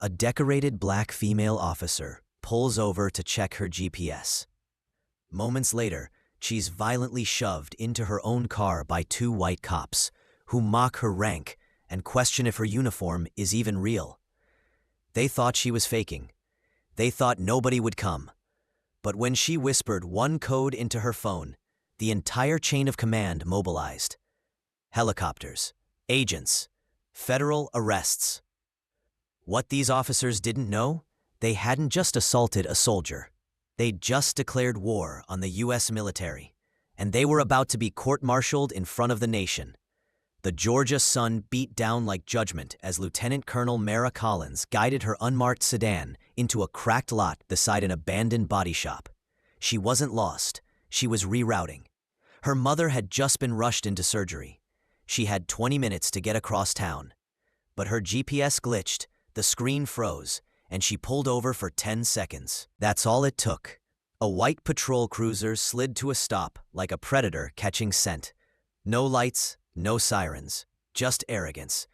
A decorated black female officer pulls over to check her GPS. Moments later, she's violently shoved into her own car by two white cops, who mock her rank and question if her uniform is even real. They thought she was faking. They thought nobody would come. But when she whispered one code into her phone, the entire chain of command mobilized. Helicopters, agents, federal arrests. What these officers didn't know? They hadn't just assaulted a soldier. They'd just declared war on the U.S. military, and they were about to be court-martialed in front of the nation. The Georgia sun beat down like judgment as Lieutenant Colonel Mara Collins guided her unmarked sedan into a cracked lot beside an abandoned body shop. She wasn't lost. She was rerouting. Her mother had just been rushed into surgery. She had 20 minutes to get across town. But her GPS glitched, the screen froze, and she pulled over for 10 seconds. That's all it took. A white patrol cruiser slid to a stop like a predator catching scent. No lights, no sirens, just arrogance.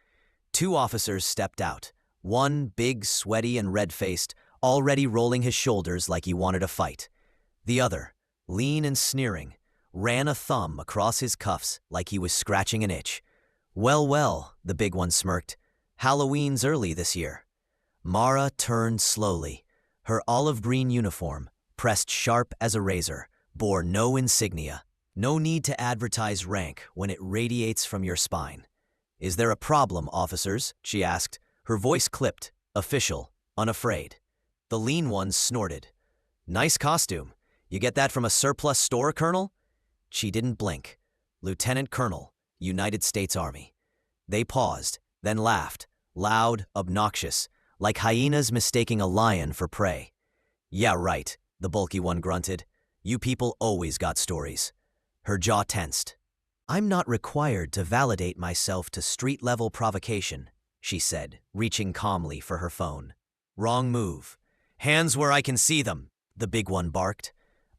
Two officers stepped out, one big, sweaty, and red-faced, already rolling his shoulders like he wanted a fight. The other, lean and sneering, ran a thumb across his cuffs like he was scratching an itch. Well, the big one smirked. Halloween's early this year. Mara turned slowly. Her olive-green uniform, pressed sharp as a razor, bore no insignia. No need to advertise rank when it radiates from your spine. "Is there a problem, officers?" she asked. Her voice clipped, official, unafraid. The lean one snorted. "Nice costume. You get that from a surplus store, Colonel?" She didn't blink. "Lieutenant Colonel, United States Army." They paused, then laughed, loud, obnoxious, like hyenas mistaking a lion for prey. "Yeah, right," the bulky one grunted. "You people always got stories." Her jaw tensed. "I'm not required to validate myself to street-level provocation," she said, reaching calmly for her phone. "Wrong move. Hands where I can see them," the big one barked.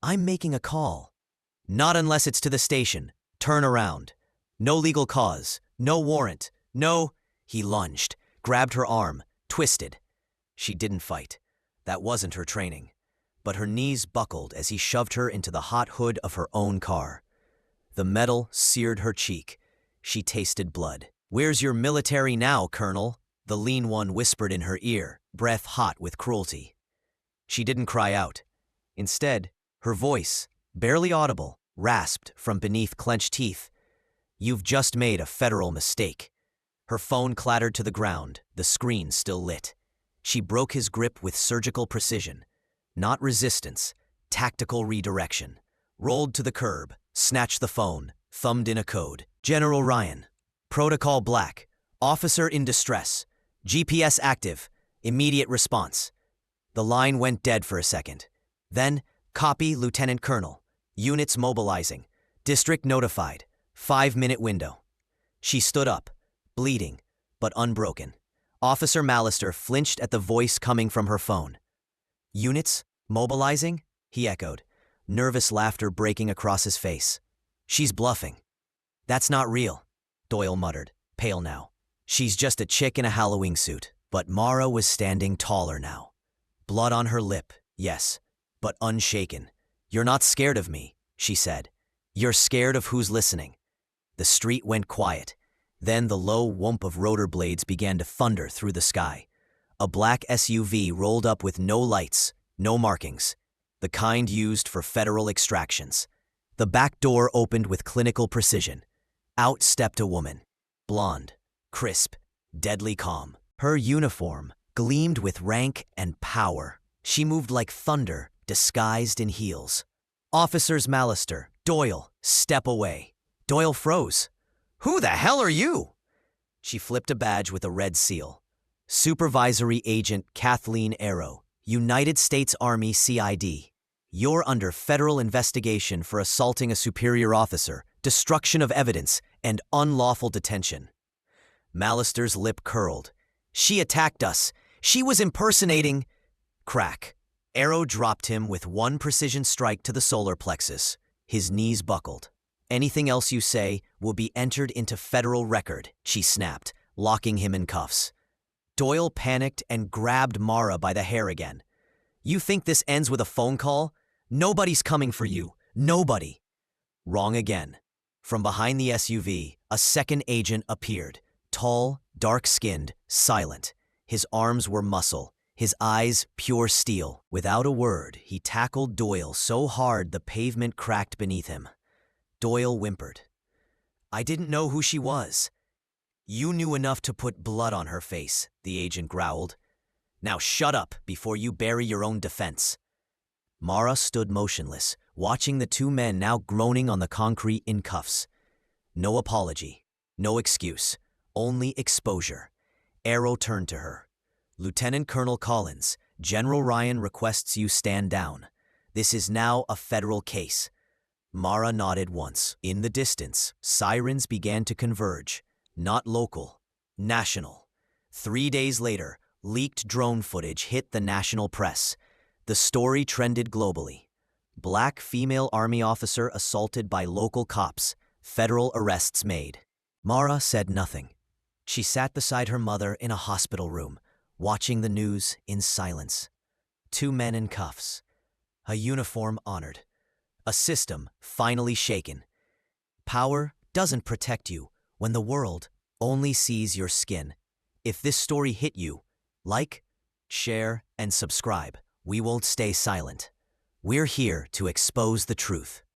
"I'm making a call." "Not unless it's to the station. Turn around. No legal cause. No warrant. No—" He lunged, grabbed her arm, twisted. She didn't fight. That wasn't her training. But her knees buckled as he shoved her into the hot hood of her own car. The metal seared her cheek. She tasted blood. "Where's your military now, Colonel?" the lean one whispered in her ear, breath hot with cruelty. She didn't cry out. Instead, her voice, barely audible, rasped from beneath clenched teeth. "You've just made a federal mistake." Her phone clattered to the ground, the screen still lit. She broke his grip with surgical precision. Not resistance, tactical redirection. Rolled to the curb, snatched the phone, thumbed in a code. "General Ryan. Protocol Black. Officer in distress. GPS active. Immediate response." The line went dead for a second. Then, "Copy, Lieutenant Colonel. Units mobilizing. District notified. 5-minute window." She stood up, bleeding, but unbroken. Officer Mallister flinched at the voice coming from her phone. "Units? Mobilizing?" he echoed, nervous laughter breaking across his face. "She's bluffing." "That's not real," Doyle muttered, pale now. "She's just a chick in a Halloween suit." But Mara was standing taller now. Blood on her lip, yes, but unshaken. "You're not scared of me," she said. "You're scared of who's listening." The street went quiet. Then the low whoomp of rotor blades began to thunder through the sky. A black SUV rolled up with no lights, no markings, the kind used for federal extractions. The back door opened with clinical precision. Out stepped a woman, blonde, crisp, deadly calm. Her uniform gleamed with rank and power. She moved like thunder, disguised in heels. "Officers Mallister, Doyle, step away." Doyle froze. "Who the hell are you?" She flipped a badge with a red seal. "Supervisory Agent Kathleen Arrow, United States Army CID. You're under federal investigation for assaulting a superior officer, destruction of evidence, and unlawful detention." Mallister's lip curled. "She attacked us. She was impersonating—" Crack. Arrow dropped him with one precision strike to the solar plexus. His knees buckled. "Anything else you say will be entered into federal record," she snapped, locking him in cuffs. Doyle panicked and grabbed Mara by the hair again. You think this ends with a phone call? Nobody's coming for you. Nobody. Wrong again. From behind the SUV, a second agent appeared. Tall, dark-skinned, silent. His arms were muscle, his eyes pure steel. Without a word, he tackled Doyle so hard the pavement cracked beneath him. Doyle whimpered. I didn't know who she was. You knew enough to put blood on her face, the agent growled. Now shut up before you bury your own defense. Mara stood motionless, watching the two men now groaning on the concrete in cuffs. No apology, no excuse, only exposure. Arrow turned to her. Lieutenant Colonel Collins, General Ryan requests you stand down. This is now a federal case. Mara nodded once. In the distance, sirens began to converge. Not local, national. 3 days later, leaked drone footage hit the national press. The story trended globally. Black female Army officer assaulted by local cops. Federal arrests made. Mara said nothing. She sat beside her mother in a hospital room, watching the news in silence. 2 men in cuffs. A uniform honored. A system finally shaken. Power doesn't protect you when the world only sees your skin. If this story hit you, like, share, and subscribe. We won't stay silent. We're here to expose the truth.